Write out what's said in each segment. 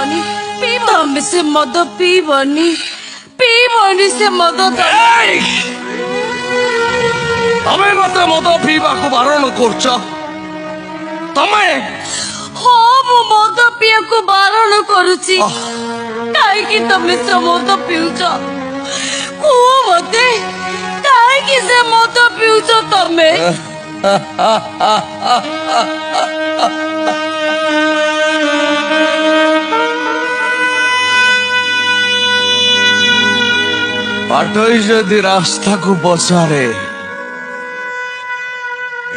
ପିଇବନି ତମେ ସେ ମଦ ପିଇବନି ସେ ମଦ ତମେ ମତେ ମଦ ପିଇବାକୁ ବାରଣ କରୁଛ ତମେ ହଁ ମୁଁ ମଦ ପିଇବାକୁ ବାରଣ କରୁଛି କାହିଁକି ତମେ ସେ ମଦ ପିଉଛ କୁହ ମତେ କାହିଁକି ସେ ମଦ ପିଉଛ ତମେ ପାଟୋଇ ଯଦି ରାସ୍ତାକୁ ପଚାରେ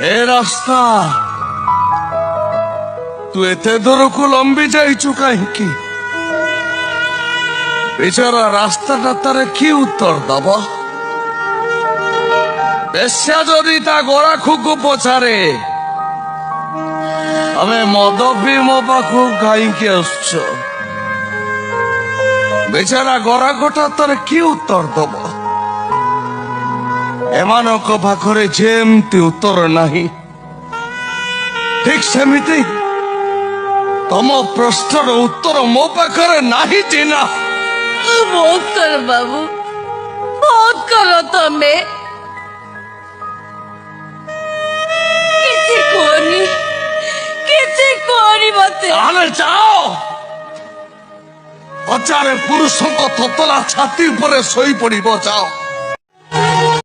ଏ ରାସ୍ତା ତୁ ଏତେ ଦୂରକୁ ଲମ୍ବି ଯାଇଛୁ କାହିଁକି ବିଚାରା ରାସ୍ତାଟା ତାର କି ଉତ୍ତର ଦବ ବେଶ୍ୟା ଯଦି ତା ଗଳାଖୁକୁ ପଚାରେ ଆମେ ମଦ ପିଇ ମୋ ପାଖକୁ କାହିଁକି ଆସୁଛ ବେଚାରା ଗରାଖଟା ତାର କି ଉତ୍ତର ଦବ ଏମାନଙ୍କ ପାଖରେ ଯେମିତି ଉତ୍ତର ନାହିଁ ଠିକ ସେମିତି ତମ ପ୍ରଶ୍ନର ଉତ୍ତର ମୋ ପାଖରେ ନାହିଁ ଚିନା ବହୁତ କର ବାବୁ ବହୁତ କର ତମେ କିଛି କୁହନି ମତେ ତାହେଲେ ଯାଅ ହଜାରେ ପୁରୁଷଙ୍କ ତତଲା ଛାତି ଉପରେ ଶୋଇ ପଡିବ ଯାଅ